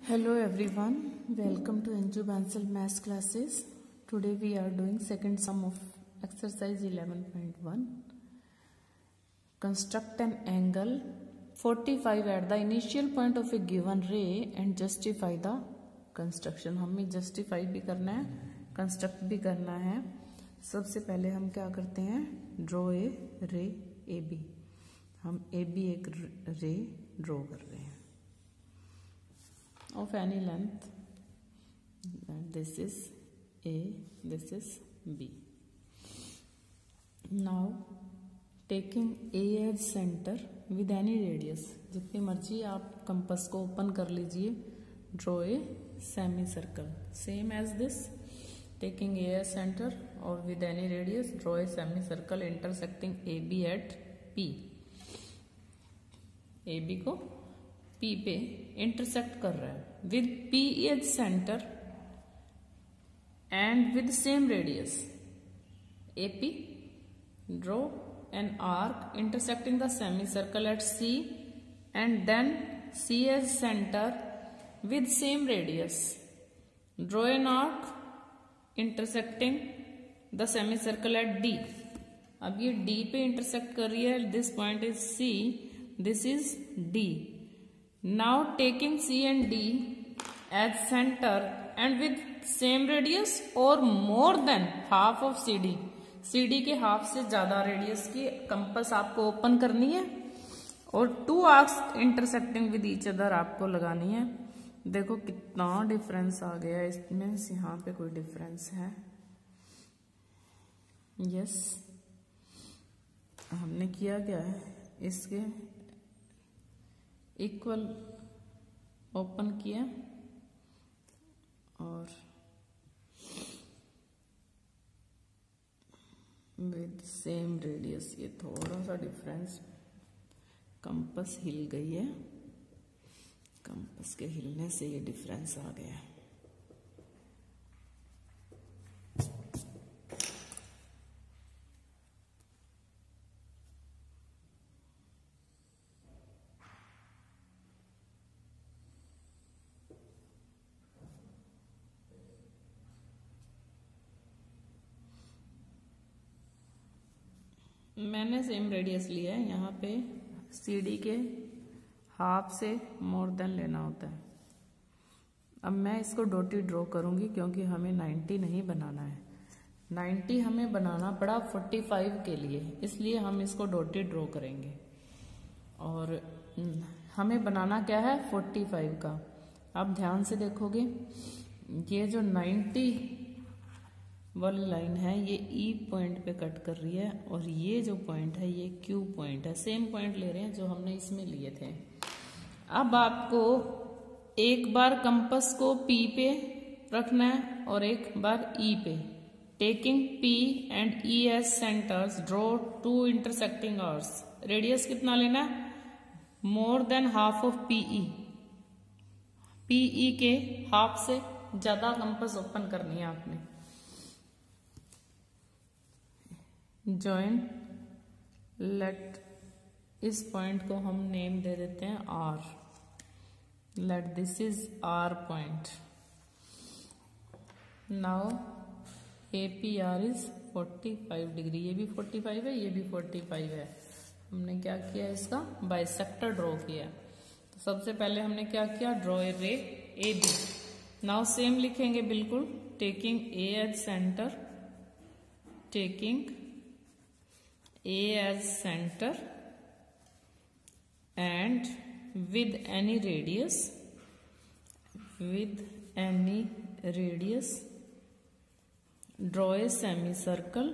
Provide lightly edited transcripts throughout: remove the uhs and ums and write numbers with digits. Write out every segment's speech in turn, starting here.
Hello everyone, welcome to Anju Bansal Maths classes. Today we are doing second sum of exercise 11.1. Construct an angle 45 at the initial point of a given ray and justify the construction. हमें justify भी करना है, construct भी करना है. सबसे पहले हम क्या करते हैं, draw a ray AB. हम AB एक ray draw कर रहे हैं of any length, and this is A, this is B. Now taking A as center with any radius, जितनी मर्जी आप कंपास को ओपन कर लीजिए. draw a semicircle same as this, taking A as center or with any radius draw a semicircle intersecting AB at P. AB को P पे intersect कर रहा है with P as centre and with same radius AP. Draw an arc intersecting the semicircle at C and then C as centre with same radius. Draw an arc intersecting the semicircle at D. अब ये D पे intersect कर रही है. This point is C, this is D. Now taking C and D as center and with same radius or more than half of CD. CD के हाफ से ज्यादा रेडियस की कंपास आपको ओपन करनी है और two arcs intersecting with each other आपको लगानी है. देखो कितना डिफरेंस आ गया इसमें. यहाँ पे कोई डिफरेंस है? यस, हमने किया क्या है, इसके इक्वल ओपन किया और विद सेम रेडियस. ये थोड़ा सा डिफरेंस, कंपास हिल गई है, कंपास के हिलने से ये डिफरेंस आ गया है. मैंने सेम रेडियस लिया है. यहाँ पे CD के हाफ से मोर देन लेना होता है. अब मैं इसको डॉटी ड्रॉ करूंगी क्योंकि हमें 90 नहीं बनाना है. 90 हमें बनाना पड़ा 45 के लिए, इसलिए हम इसको डॉटी ड्रॉ करेंगे. और हमें बनाना क्या है, 45 का. आप ध्यान से देखोगे, ये जो 90 वाली लाइन है ये E पॉइंट पे कट कर रही है और ये जो पॉइंट है ये Q पॉइंट है. सेम पॉइंट ले रहे हैं जो हमने इसमें लिए थे. अब आपको एक बार कंपास को P पे रखना है और एक बार E पे. Taking P and E as centres draw two intersecting arcs. Radius कितना लेना है, more than half of PE. PE के हाफ से ज्यादा कंपास ओपन करनी है आपने. जॉइन, लेट इस पॉइंट को हम नेम दे देते हैं R. Late this is R point. Now APR is 45 degree. ये भी 45 है, ये भी 45 है. हमने क्या किया, इसका बाइसेक्टर ड्रॉ किया. तो सबसे पहले हमने क्या किया, ड्रॉ ए रे AB. नाउ सेम लिखेंगे बिल्कुल. Taking A as centre, taking A as center and with any radius, draw a semicircle,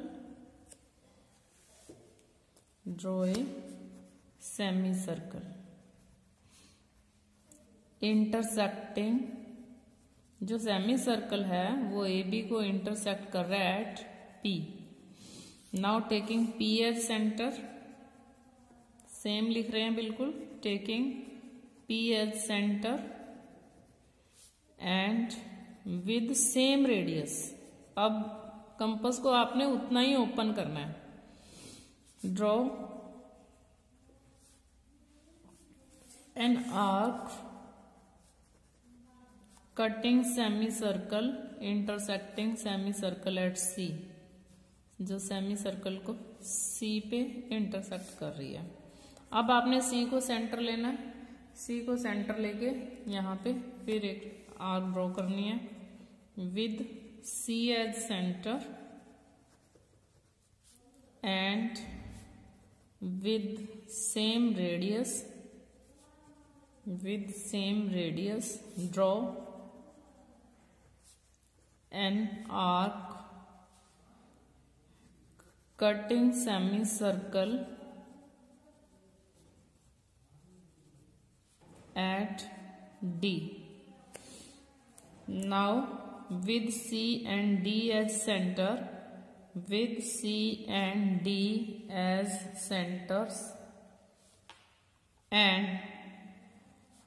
intersecting. जो सेमी सर्कल है वो AB को इंटरसेक्ट कर रहा है at P. Now taking P as centre, same लिख रहे हैं बिल्कुल. Taking P as centre and with same radius. अब कंपास को आपने उतना ही ओपन करना है. Draw an arc cutting semi circle intersecting semicircle at C, जो सेमी सर्कल को सी पे इंटरसेक्ट कर रही है। अब आपने सी को सेंटर लेना है, सी को सेंटर लेके यहाँ पे फिर एक आर्क ड्रॉ करनी है with C as centre and with same radius draw an arc cutting semicircle at D. Now with C and D as center, and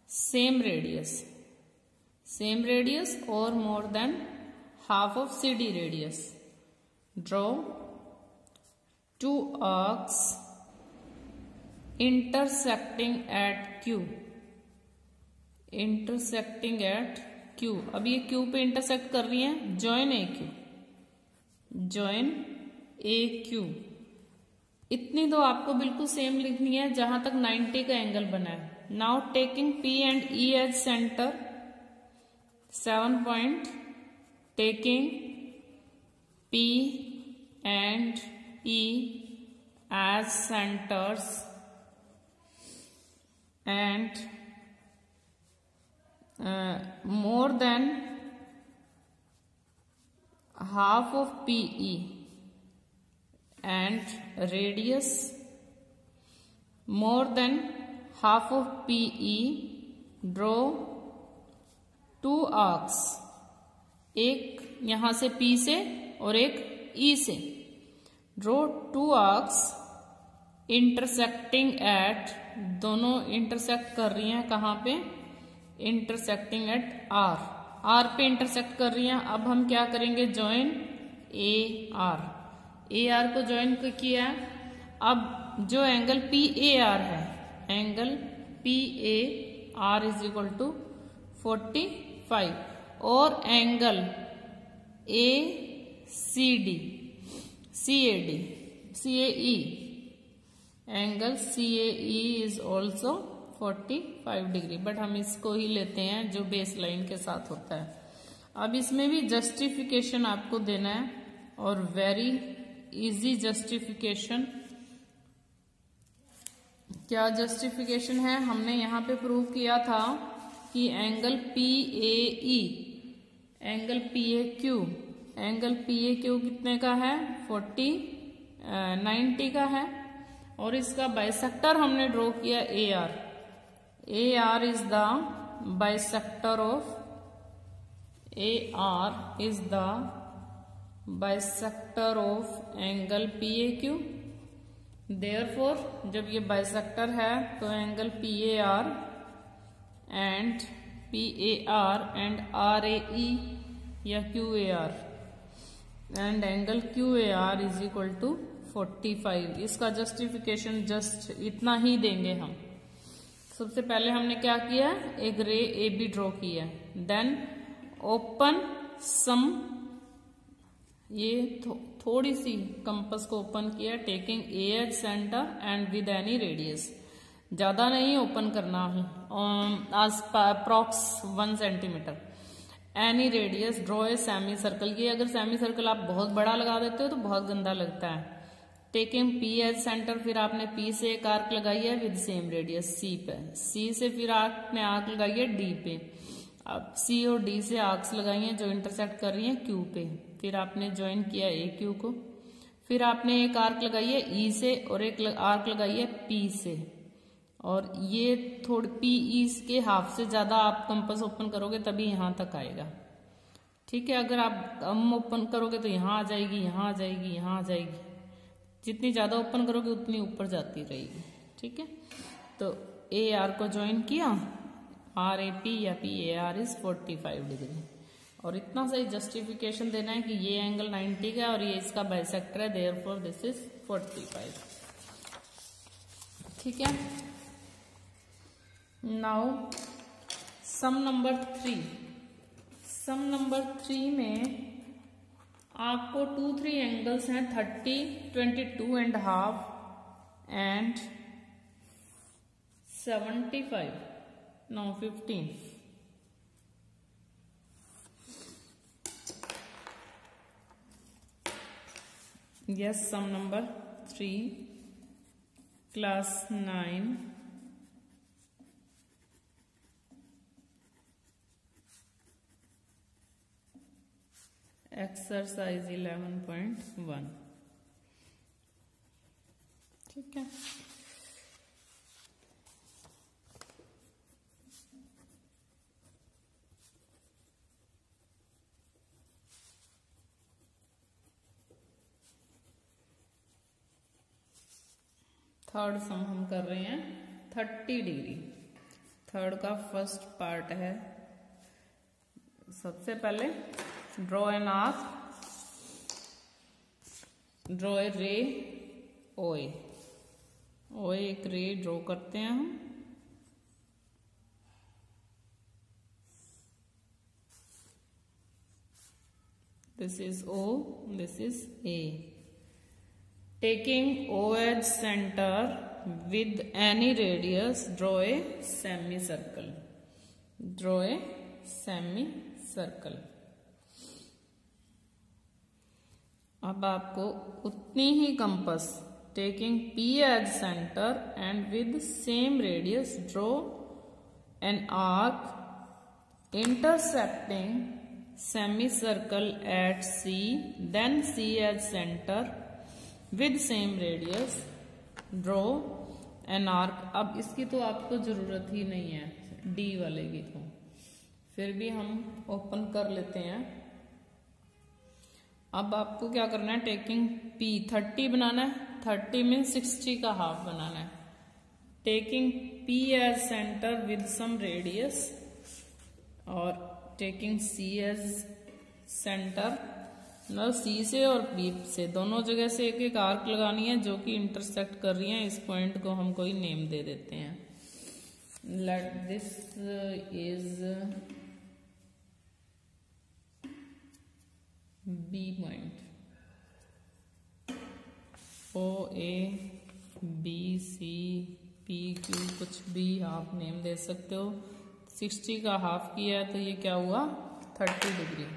same radius or more than half of CD radius. Draw two arcs intersecting at Q. अब ये Q पे intersect कर रही हैं, join AQ. इतनी तो आपको बिल्कुल सेम लिखनी है जहां तक 90 का एंगल बना है. Now taking P and E as center, 7 point. Taking P and E as centers and more than half of PE and radius more than half of PE, draw two arcs, एक यहां से P से और एक E से. Draw two arcs intersecting at, दोनों intersect कर रही हैं कहां पे? इंटरसेक्टिंग एट R पे इंटरसेक्ट कर रही हैं. अब हम क्या करेंगे? ज्वाइन AR को ज्वाइन किया. अब जो एंगल PAR है, angle PAR is equal to 45 और angle CAE angle CAE is also 45 degree, but हम इसको ही लेते हैं जो बेस लाइन के साथ होता है. अब इसमें भी जस्टिफिकेशन आपको देना है और वेरी इजी जस्टिफिकेशन. क्या जस्टिफिकेशन है? हमने यहाँ पे प्रूव किया था कि एंगल PAE एंगल PAQ कितने का है? 90 का है. और इसका बाइसेक्टर हमने ड्रॉ किया AR is the bisector of angle PAQ. Therefore जब ये बाइसेक्टर है तो एंगल PAR एंड RAE या QAR and angle QAR is equal to 45. इसका जस्टिफिकेशन जस्ट इतना ही देंगे हम. सबसे पहले हमने क्या किया? एक रे AB ड्रॉ किया. देन ओपन सम, ये थोड़ी सी कंपास को ओपन किया, taking A as centre and with any radius. ज्यादा नहीं ओपन करना है, approx 1 centimetre. Any radius draw a semi circle. की अगर सेमी सर्कल आप बहुत बड़ा लगा देते हो तो बहुत गंदा लगता है. टेकिंग P एज सेंटर, फिर आपने P से एक आर्क लगाई है विद सेम रेडियस C पे. C से फिर आपने आर्क लगाई है D पे. अब C और D से आर्क्स लगाई हैं जो इंटरसेक्ट कर रही हैं Q पे. फिर आपने ज्वाइन किया AQ को. फिर आपने एक आर्क लगाई है E से और एक आर्क लगाई है P से. और ये थोड़ी PE के हाफ से ज्यादा आप कंपास ओपन करोगे तभी यहां तक आएगा. ठीक है, अगर आप कम ओपन करोगे तो यहाँ आ जाएगी, यहाँ आ जाएगी, यहाँ आ जाएगी. जितनी ज्यादा ओपन करोगे उतनी ऊपर जाती रहेगी. ठीक है, तो AR को ज्वाइन किया, RAP या PAR इज 45 डिग्री. और इतना सही जस्टिफिकेशन देना है कि ये एंगल 90 का और ये इसका बाइसेक्टर है, देयरफॉर दिस इज 45. ठीक है. Now sum number 3. Sum number 3 में आपको 2, 3 एंगल्स हैं 30, 22.5 and 75, no 15. Yes, sum number 3, class 9, exercise 11.1. ठीक है। थर्ड सम हम कर रहे हैं 30 डिग्री। थर्ड का फर्स्ट पार्ट है। सबसे पहले draw an arc, draw a ray OA. OA एक रे ड्रॉ करते हैं हम। This is O, this is A. Taking O as center with any radius, draw a semicircle. Draw a semicircle. अब आपको उतनी ही compass, taking P as center and with same radius, draw an arc intersecting semicircle at C, then C as center with same radius, draw an arc. अब इसकी तो आपको जरूरत ही नहीं है डी वाले की, तो फिर भी हम ओपन कर लेते हैं। अब आपको क्या करना है, टेकिंग पी 30 बनाना है। 30 मीन 60 का हाफ बनाना है। Taking P as centre with some radius और टेकिंग सी एज सेंटर, मतलब सी से और बी से दोनों जगह से एक एक आर्क लगानी है जो कि इंटरसेक्ट कर रही है। इस पॉइंट को हम कोई नेम दे देते हैं। Let this is B point. O A B C P Q कुछ भी आप नेम दे सकते हो। 60 का हाफ किया है तो ये क्या हुआ, 30 डिग्री।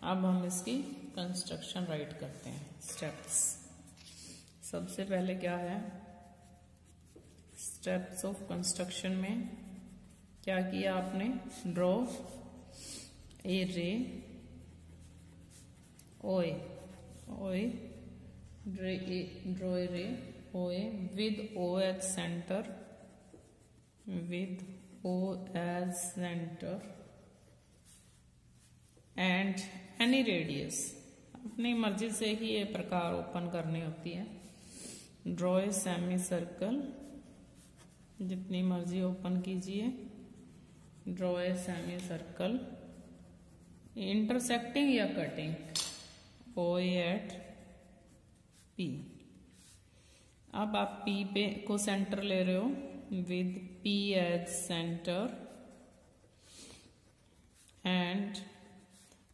अब हम इसकी कंस्ट्रक्शन राइट करते हैं। स्टेप्स, सबसे पहले क्या है, स्टेप्स ऑफ कंस्ट्रक्शन में क्या किया आपने, ड्रॉ ए रे ओए, ओए draw a ray OA with O as centre, with O as centre and any radius. अपनी मर्जी से ही ये प्रकार ओपन करनी होती है। ड्रॉ ए सेमी सर्कल, जितनी मर्जी ओपन कीजिए। Draw a semi circle intersecting या कटिंग ओ एट पी। अब आप पी पे को सेंटर ले रहे हो with P as centre and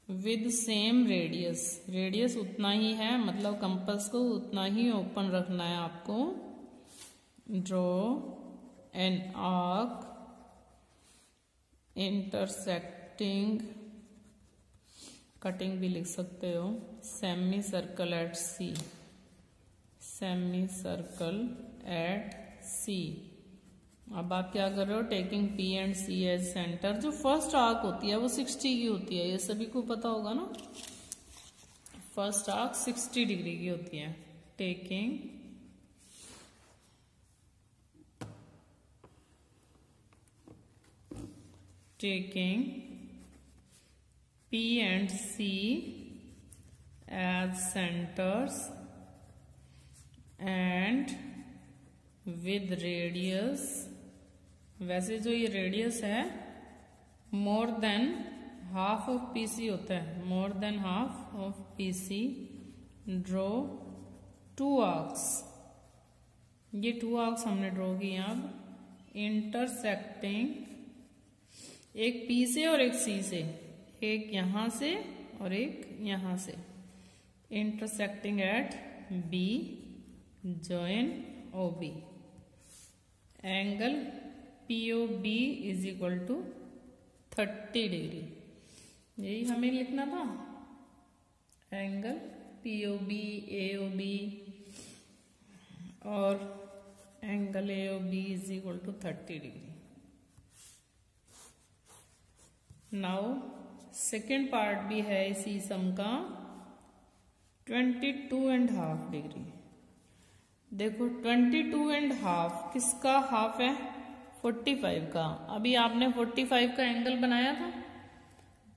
with same radius. Radius उतना ही है, मतलब कंपास को उतना ही ओपन रखना है आपको। Draw an arc intersecting, cutting भी लिख सकते हो, semicircle at C, semicircle at C. अब आप क्या कर रहे हो, taking P and C as centre. जो फर्स्ट आर्क होती है वो 60 की होती है, ये सभी को पता होगा ना। फर्स्ट आर्क 60 डिग्री की होती है। Taking P and C as centers and with radius, वैसे जो ये रेडियस है more than half of PC होता है, more than half of PC. Draw 2 arcs, ये 2 आर्क्स हमने ड्रॉ किए। अब इंटरसेक्टिंग, एक पी से और एक सी से, एक यहां से और एक यहां से, intersecting at B, join O B, angle POB is equal to 30 degree. यही हमें लिखना था, एंगल POB AOB और angle AOB is equal to 30 degree. Now second part भी है इसी सम का, 22.5 डिग्री। देखो 22.5 किसका हाफ है? 45 का। अभी आपने 45 का एंगल बनाया था,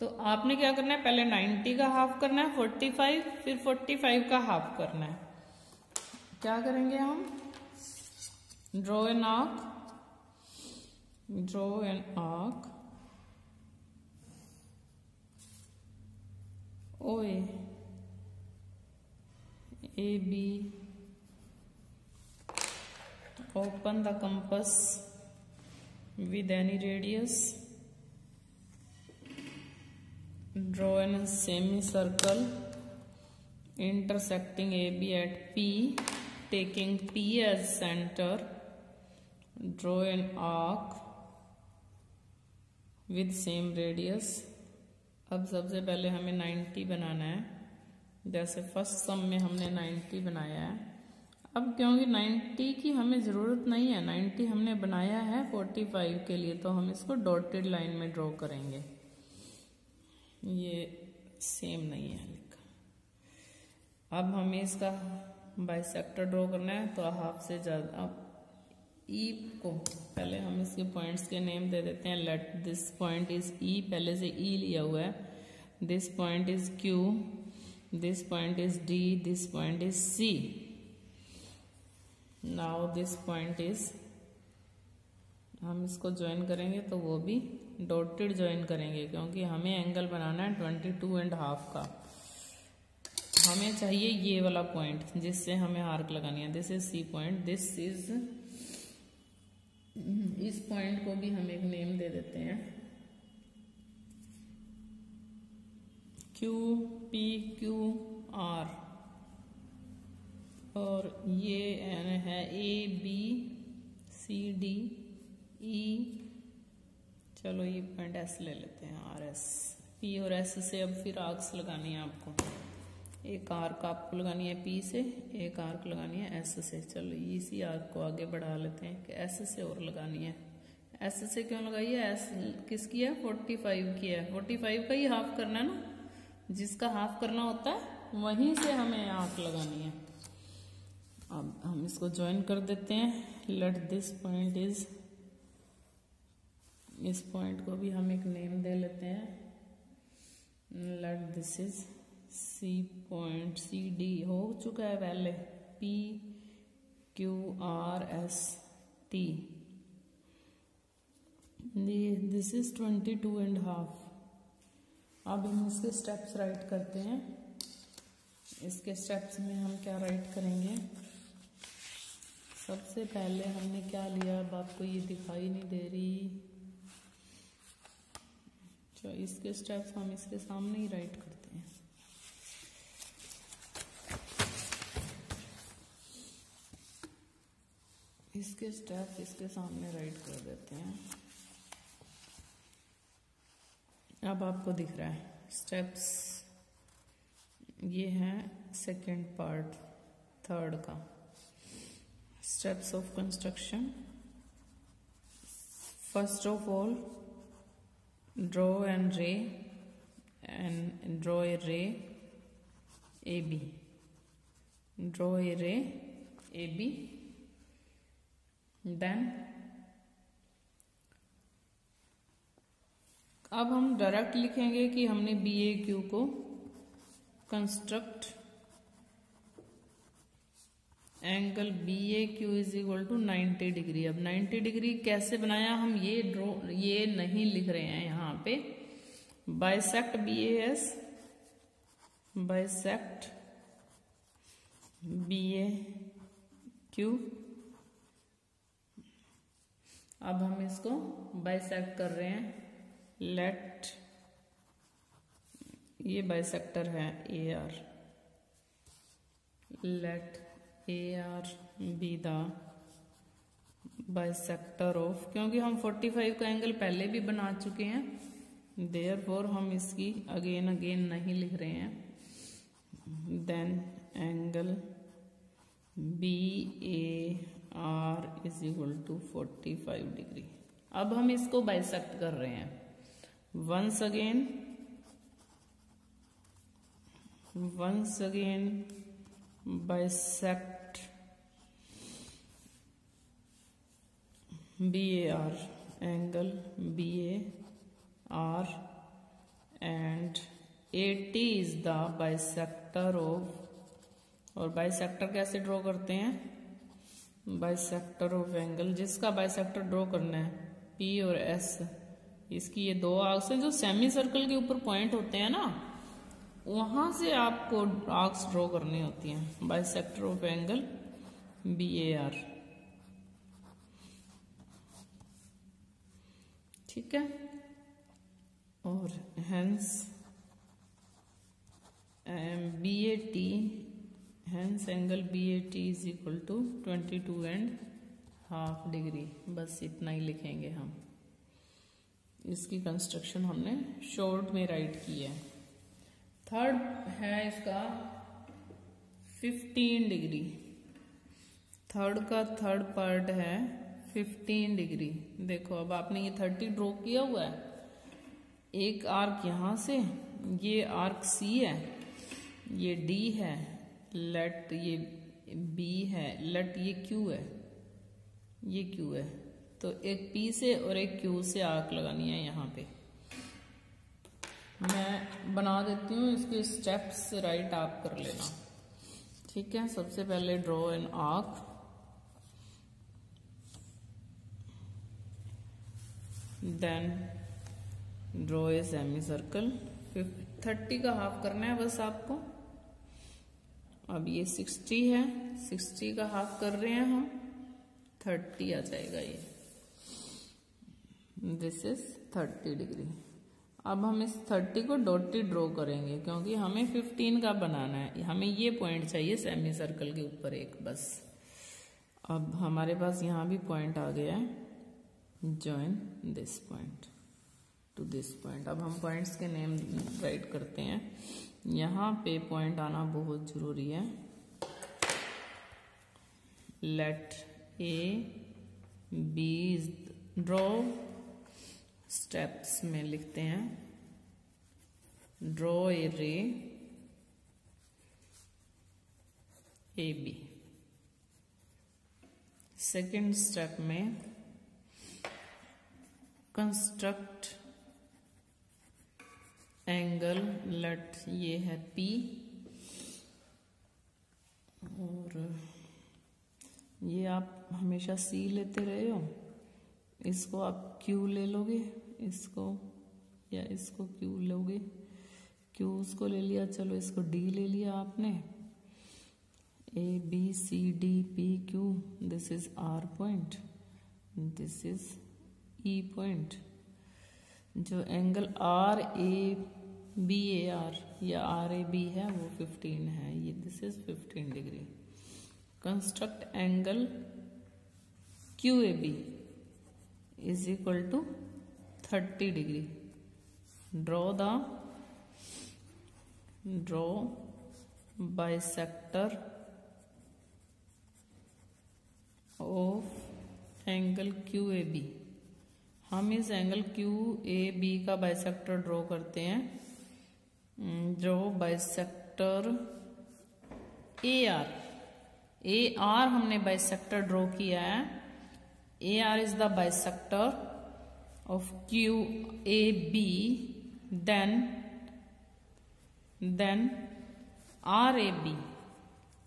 तो आपने क्या करना है, पहले 90 का हाफ करना है 45, फिर 45 का हाफ करना है। क्या करेंगे हम? Draw an arc, draw an arc OA AB, open the compass with any radius, draw a semicircle intersecting AB at P, taking P as center, draw an arc with same radius। अब सबसे पहले हमें 90 बनाना है, जैसे first सम में हमने 90 बनाया है। अब क्योंकि 90 की हमें ज़रूरत नहीं है, 90 हमने बनाया है 45 के लिए, तो हम इसको डॉटेड लाइन में ड्रॉ करेंगे। ये सेम नहीं है लिखा। अब हमें इसका बाइसेक्टर ड्रॉ करना है, तो हाफ से ज़्यादा। अब E को पहले हम इसके पॉइंट्स के नेम दे देते हैं। Let this point is E, पहले से E लिया हुआ है। This point is Q, this point is D, this point is C। Now this point is, हम इसको ज्वाइन करेंगे तो वो भी डॉटेड ज्वाइन करेंगे, क्योंकि हमें एंगल बनाना है 22.5 का। हमें चाहिए ये वाला पॉइंट जिससे हमें आर्क लगानी है। This is C point, this is, इस पॉइंट को भी हम एक नेम दे देते हैं QPQR, और ये है ABCDE। चलो ये पॉइंट S ले लेते हैं, RS। P और S से अब फिर आर्क्स लगानी है आपको। एक आर्क आपको लगानी है P से, एक आर्क लगानी है S से। चलो इसी आर्क को आगे बढ़ा लेते हैं कि S से और लगानी है। S से क्यों लगाई है? S किसकी है? 45 की है। 45 का ही हाफ करना है ना, जिसका हाफ करना होता है वहीं से हमें आर्क लगानी है। अब हम इसको ज्वाइन कर देते हैं। लेट दिस पॉइंट इज, इस पॉइंट को भी हम एक नेम दे लेते हैं। Let this is C point, CD हो चुका है पहले, PQRST। This is 22.5। अब हम इसके स्टेप्स राइट करते हैं। इसके स्टेप्स में हम क्या राइट करेंगे? सबसे पहले हमने क्या लिया, अब आपको ये दिखाई नहीं दे रही। तो इसके स्टेप्स हम इसके सामने ही राइट करते हैं। इसके स्टेप्स इसके सामने राइट कर देते हैं। अब आपको दिख रहा है स्टेप्स, ये है सेकेंड पार्ट थर्ड का। Steps of construction. First of all, draw an रे and draw a ray AB. Draw a ray AB. Then अब हम डायरेक्ट लिखेंगे कि हमने BAQ को construct angle BAQ is equal to 90 degree. अब 90 डिग्री कैसे बनाया हम, ये नहीं लिख रहे हैं यहाँ पे। Bisect BAS, bisect BAQ। अब हम इसको बाइसेक्ट कर रहे हैं। लेट ये बाइसेक्टर है AR। Let AR be the bisector of, क्योंकि हम 45 का एंगल पहले भी बना चुके हैं, देयरफॉर हम इसकी अगेन नहीं लिख रहे हैं। Then angle BAR is equal to 45 degree. अब हम इसको बाइसेक्ट कर रहे हैं। Once again bisect BAR, angle BAR and 80 is the bisector of, और बाइसेक्टर कैसे ड्रॉ करते हैं? बाइसेक्टर ऑफ एंगल, जिसका बाइसेक्टर ड्रॉ करना है P और S, इसकी ये दो आर्क्स हैं जो सेमी सर्कल के ऊपर पॉइंट होते हैं ना, वहां से आपको आर्क्स ड्रॉ करनी होती हैं। बाइसेक्टर ऑफ एंगल BAR, ठीक है। और hence BAT, hence angle BAT is equal to 22.5 degree. बस इतना ही लिखेंगे हम। इसकी कंस्ट्रक्शन हमने शॉर्ट में राइट की है। थर्ड है इसका 15 डिग्री। थर्ड का थर्ड पार्ट है 15 डिग्री। देखो अब आपने ये 30 ड्रॉ किया हुआ है, एक आर्क यहां से, ये आर्क C है, ये D है, लेट ये B है, लेट ये Q है, ये Q है। तो एक P से और एक Q से आर्क लगानी है यहाँ पे। मैं बना देती हूँ इसके स्टेप्स, राइट आप कर लेना, ठीक है। सबसे पहले draw an arc, then draw a semi circle. 30 का हाफ करना है बस आपको। अब ये 60 है, 60 का हाफ कर रहे हैं हम, 30 आ जाएगा ये। This is 30 degree. अब हम इस 30 को डॉटेड ड्रॉ करेंगे क्योंकि हमें 15 का बनाना है। हमें ये पॉइंट चाहिए सेमी सर्कल के ऊपर एक, बस। अब हमारे पास यहाँ भी पॉइंट आ गया है, join this point two this point. अब हम पॉइंट्स के नेम राइट करते हैं। यहाँ पे पॉइंट आना बहुत जरूरी है। लेट AB ड्रॉ, स्टेप्स में लिखते हैं, ड्रॉ ए रे AB। सेकेंड स्टेप में कंस्ट्रक्ट एंगल, लेट ये है P, और ये आप हमेशा C लेते रहे हो, इसको आप Q ले लोगे, इसको या इसको Q लोगे, Q उसको ले लिया, चलो इसको D ले लिया आपने। A B C D P Q, this is R point, this is E point. जो एंगल RABAR या RAB है वो 15 है, ये this is 15 degree. Construct angle QAB is equal to 30 degree. Draw bisector of angle QAB। हम इस angle QAB का bisector draw करते हैं। ड्रॉ बाइसेक्टर AR हमने बाइसेक्टर ड्रॉ किया है। AR is the bisector of QAB, then RAB।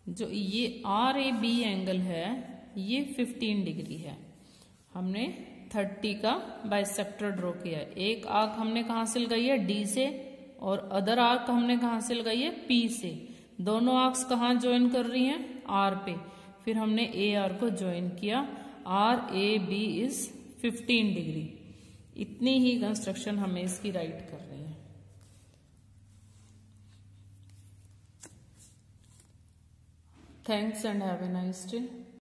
जो ये RAB एंगल है ये 15 डिग्री है। हमने 30 का बाइसेक्टर ड्रॉ किया है। एक आर्क हमने कहाँ से लगाई है? D से, और अदर आर्क हमने कहाँ से लगाई है? P से। दोनों आर्क्स कहाँ ज्वाइन कर रही हैं? R पे। फिर हमने AR को ज्वाइन किया। RAB is 15 degree. इतनी ही कंस्ट्रक्शन हमें इसकी राइट करनी है। Thanks and have a nice day.